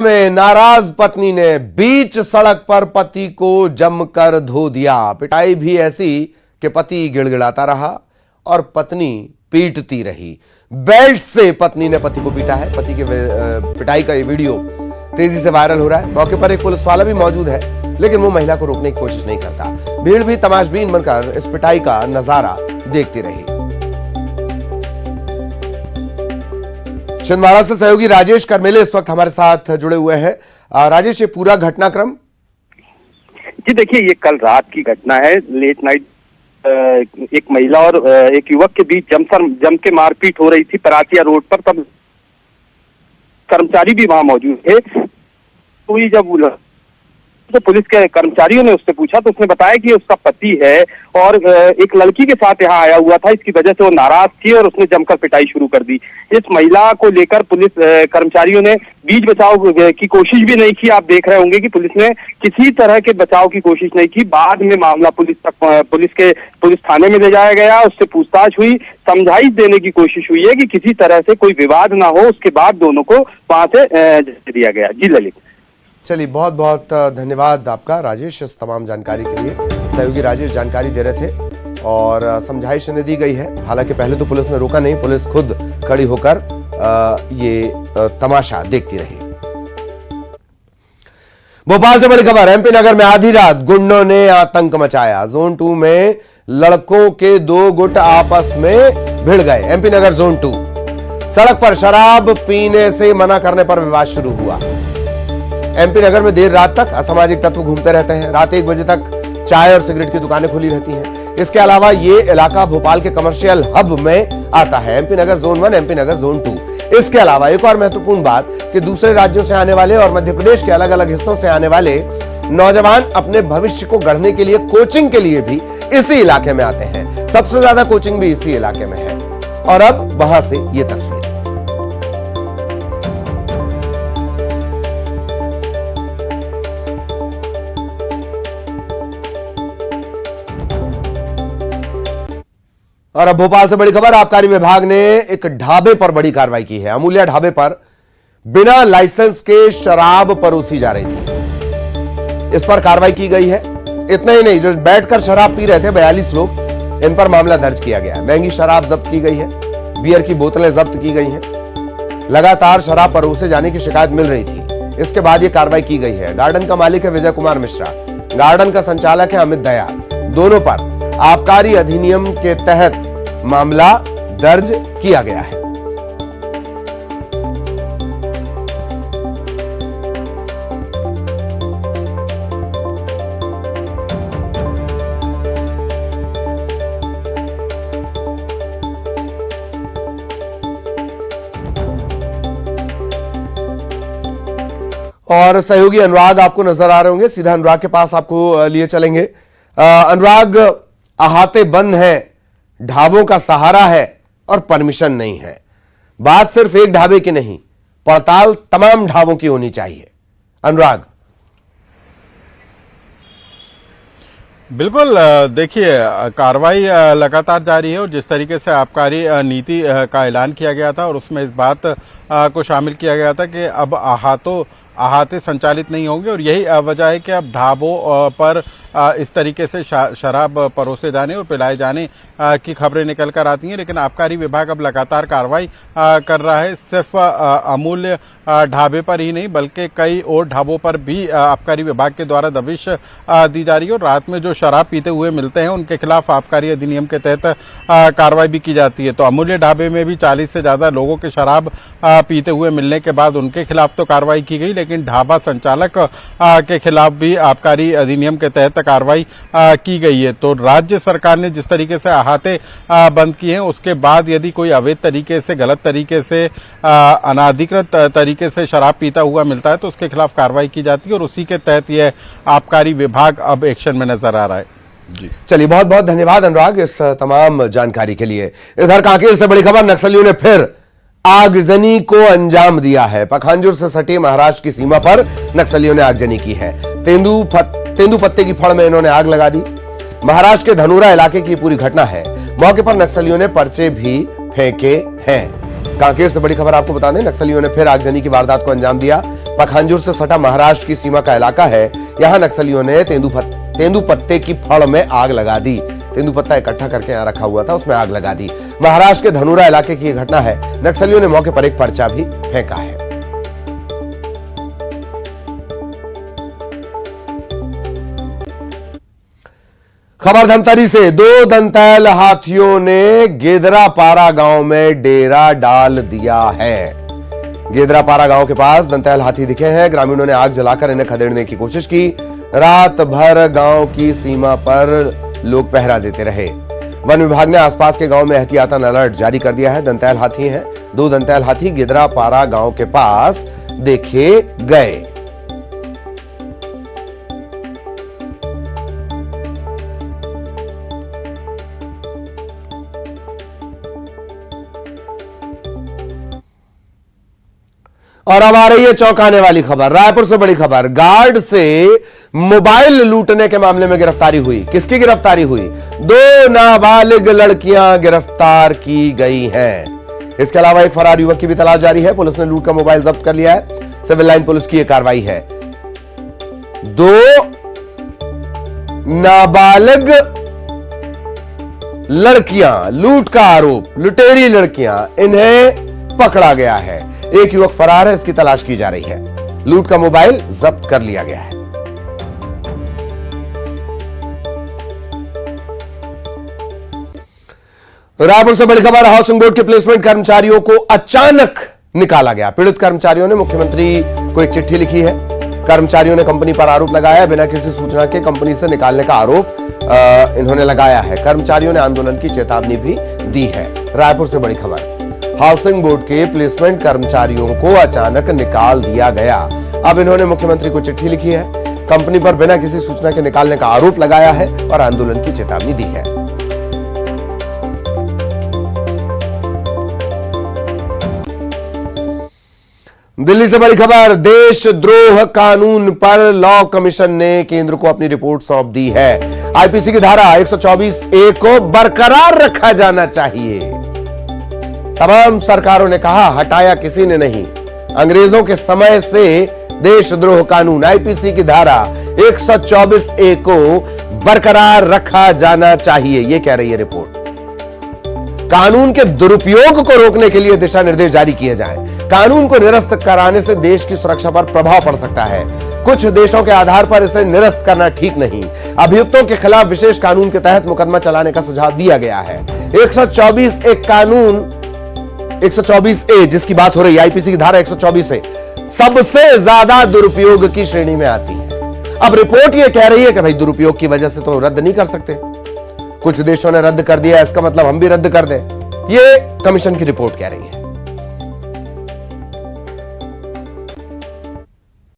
में नाराज पत्नी ने बीच सड़क पर पति को जमकर धो दिया। पिटाई भी ऐसी कि पति गिड़गिड़ाता रहा और पत्नी पीटती रही। बेल्ट से पत्नी ने पति को पीटा है। पति के पिटाई का ये वीडियो तेजी से वायरल हो रहा है। मौके पर एक पुलिस वाला भी मौजूद है, लेकिन वो महिला को रोकने की कोशिश नहीं करता। भीड़ भी तमाशबीन बनकर इस पिटाई का नजारा देखती रही। छिंदवाड़ा से सहयोगी राजेश करमेले इस वक्त हमारे साथ जुड़े हुए हैं। राजेश, ये पूरा घटनाक्रम? जी देखिए, ये कल रात की घटना है। लेट नाइट एक महिला और एक युवक के बीच जम के मारपीट हो रही थी परातिया रोड पर। तब कर्मचारी भी वहां मौजूद थे। तो जब तो पुलिस के कर्मचारियों ने उससे पूछा तो उसने बताया कि उसका पति है और एक लड़की के साथ यहाँ आया हुआ था। इसकी वजह से वो नाराज थी और उसने जमकर पिटाई शुरू कर दी। इस महिला को लेकर पुलिस कर्मचारियों ने बीच बचाव की कोशिश भी नहीं की। आप देख रहे होंगे कि पुलिस ने किसी तरह के बचाव की कोशिश नहीं की। बाद में मामला पुलिस थाने में ले जाया गया। उससे पूछताछ हुई, समझाइश देने की कोशिश हुई है कि किसी तरह से कोई विवाद ना हो। उसके बाद दोनों को वहां से दिया गया। जी ललित। चलिए, बहुत बहुत धन्यवाद आपका राजेश इस तमाम जानकारी के लिए। सहयोगी राजेश जानकारी दे रहे थे और समझाइश दी गई है। हालांकि पहले तो पुलिस ने रोका नहीं, पुलिस खुद खड़ी होकर ये तमाशा देखती रही। भोपाल से बड़ी खबर। एमपी नगर में आधी रात गुंडों ने आतंक मचाया। जोन 2 में लड़कों के 2 गुट आपस में भिड़ गए। एमपी नगर जोन 2 सड़क पर शराब पीने से मना करने पर विवाद शुरू हुआ। एमपी नगर में देर रात तक असामाजिक तत्व घूमते रहते हैं। रात 1 बजे तक चाय और सिगरेट की दुकानें खुली रहती हैं। इसके अलावा ये इलाका भोपाल के कमर्शियल हब में आता है। एमपी नगर जोन 1, एमपी नगर जोन 2। इसके अलावा एक और महत्वपूर्ण बात कि दूसरे राज्यों से आने वाले और मध्य प्रदेश के अलग अलग हिस्सों से आने वाले नौजवान अपने भविष्य को गढ़ने के लिए कोचिंग के लिए भी इसी इलाके में आते हैं। सबसे ज्यादा कोचिंग भी इसी इलाके में है। और अब वहां से ये तस्वीर। और अब भोपाल से बड़ी खबर। आबकारी विभाग ने एक ढाबे पर बड़ी कार्रवाई की है। अमूल्या ढाबे पर बिना लाइसेंस के शराब परोसी जा रही थी। इस पर कार्रवाई की गई है। इतना ही नहीं, जो बैठकर शराब पी रहे थे 42 लोग, इन पर मामला दर्ज किया गया है। महंगी शराब जब्त की गई है। बियर की बोतलें जब्त की गई हैं। लगातार शराब परोसे जाने की शिकायत मिल रही थी। इसके बाद यह कार्रवाई की गई है। गार्डन का मालिक है विजय कुमार मिश्रा, गार्डन का संचालक है अमित दयाल। दोनों पर आबकारी अधिनियम के तहत मामला दर्ज किया गया है। और सहयोगी अनुराग आपको नजर आ रहे होंगे। सीधा अनुराग के पास आपको लिए चलेंगे। अनुराग, अहाते बंद हैं, ढाबों का सहारा है और परमिशन नहीं है। बात सिर्फ एक ढाबे की नहीं, पड़ताल तमाम ढाबों की होनी चाहिए। अनुराग। बिल्कुल, देखिए, कार्रवाई लगातार जारी है और जिस तरीके से आबकारी नीति का ऐलान किया गया था और उसमें इस बात को शामिल किया गया था कि अब अहाते संचालित नहीं होंगे और यही वजह है कि अब ढाबों पर इस तरीके से शराब परोसे जाने और पिलाए जाने की खबरें निकल कर आती हैं। लेकिन आबकारी विभाग अब लगातार कार्रवाई कर रहा है। सिर्फ अमूल्य ढाबे पर ही नहीं बल्कि कई और ढाबों पर भी आबकारी विभाग के द्वारा दबिश दी जा रही है और रात में जो शराब पीते हुए मिलते हैं उनके खिलाफ आबकारी अधिनियम के तहत कार्रवाई भी की जाती है। तो अमूल्य ढाबे में भी 40 से ज्यादा लोगों के शराब पीते हुए मिलने के बाद उनके खिलाफ तो कार्रवाई की गई, लेकिन ढाबा संचालक के खिलाफ भी आबकारी अधिनियम के तहत कार्रवाई की गई है। तो राज्य सरकार ने जिस तरीके से अहाते बंद किए हैं, उसके बाद यदि कोई अवैध तरीके से, गलत तरीके से, अनाधिकृत तरीके से शराब पीता हुआ मिलता है तो उसके खिलाफ कार्रवाई की जाती है और उसी के तहत यह आबकारी विभाग अब एक्शन में नजर आ रहा है। जी चलिए, बहुत बहुत धन्यवाद अनुराग इस तमाम जानकारी के लिए। इधर कांकेर से बड़ी खबर। नक्सलियों ने फिर आगजनी को अंजाम दिया है। पखांजुर से सटी महाराष्ट्र की सीमा पर नक्सलियों ने आगजनी की है। तेंदुपत्ते की फड़ में इन्होंने आग लगा दी। महाराष्ट्र के धनोरा इलाके की पूरी घटना है। मौके पर नक्सलियों ने पर्चे भी फेंके हैं। कांकेर से बड़ी खबर आपको बता दें, नक्सलियों ने फिर आगजनी की वारदात को अंजाम दिया। पखांजूर से सटा महाराष्ट्र की सीमा का इलाका है। यहां नक्सलियों ने तेंदुपत्ते की फड़ में आग लगा दी। तेंदुपत्ता इकट्ठा करके यहां रखा हुआ था, उसमें आग लगा दी। महाराष्ट्र के धनुरा इलाके की यह घटना है। नक्सलियों ने मौके पर एक पर्चा भी फेंका है। खबर धमतरी से, 2 दंतैल हाथियों ने गेदरापारा गांव में डेरा डाल दिया है। गेदरापारा गांव के पास दंतैल हाथी दिखे हैं। ग्रामीणों ने आग जलाकर इन्हें खदेड़ने की कोशिश की। रात भर गांव की सीमा पर लोग पहरा देते रहे। वन विभाग ने आसपास के गांव में एहतियातन अलर्ट जारी कर दिया है। दंतैल हाथी हैं। 2 दंतैल हाथी गेदरापारा गांव के पास देखे गए। और अब आ रही है चौंकाने वाली खबर। रायपुर से बड़ी खबर, गार्ड से मोबाइल लूटने के मामले में गिरफ्तारी हुई। किसकी गिरफ्तारी हुई? 2 नाबालिग लड़कियां गिरफ्तार की गई हैं। इसके अलावा एक फरार युवक की भी तलाश जारी है। पुलिस ने लूट का मोबाइल जब्त कर लिया है। सिविल लाइन पुलिस की यह कार्रवाई है। 2 नाबालिग लड़कियां, लूट का आरोप, लुटेरी लड़कियां, इन्हें पकड़ा गया है। एक युवक फरार है, इसकी तलाश की जा रही है। लूट का मोबाइल जब्त कर लिया गया है। रायपुर से बड़ी खबर, हाउसिंग बोर्ड के प्लेसमेंट कर्मचारियों को अचानक निकाला गया। पीड़ित कर्मचारियों ने मुख्यमंत्री को एक चिट्ठी लिखी है। कर्मचारियों ने कंपनी पर आरोप लगाया, बिना किसी सूचना के कंपनी से निकालने का आरोप इन्होंने लगाया है। कर्मचारियों ने आंदोलन की चेतावनी भी दी है। रायपुर से बड़ी खबर, हाउसिंग बोर्ड के प्लेसमेंट कर्मचारियों को अचानक निकाल दिया गया। अब इन्होंने मुख्यमंत्री को चिट्ठी लिखी है। कंपनी पर बिना किसी सूचना के निकालने का आरोप लगाया है और आंदोलन की चेतावनी दी है। दिल्ली से बड़ी खबर, देशद्रोह कानून पर लॉ कमीशन ने केंद्र को अपनी रिपोर्ट सौंप दी है। आईपीसी की धारा 124A को बरकरार रखा जाना चाहिए। तमाम सरकारों ने कहा, हटाया किसी ने नहीं। अंग्रेजों के समय से देशद्रोह कानून आईपीसी की धारा 124A को बरकरार रखा जाना चाहिए, यह कह रही है रिपोर्ट। कानून के दुरुपयोग को रोकने के लिए दिशा निर्देश जारी किए जाएं। कानून को निरस्त कराने से देश की सुरक्षा पर प्रभाव पड़ सकता है। कुछ देशों के आधार पर इसे निरस्त करना ठीक नहीं। अभियुक्तों के खिलाफ विशेष कानून के तहत मुकदमा चलाने का सुझाव दिया गया है। 124A कानून 124A जिसकी बात हो रही है, आईपीसी की धारा 124A सबसे ज्यादा दुरुपयोग की श्रेणी में आती है। अब रिपोर्ट यह कह रही है कि भाई दुरुपयोग की वजह से तो रद्द नहीं कर सकते। कुछ देशों ने रद्द कर दिया, इसका मतलब हम भी रद्द कर दें। यह कमीशन की रिपोर्ट कह रही है।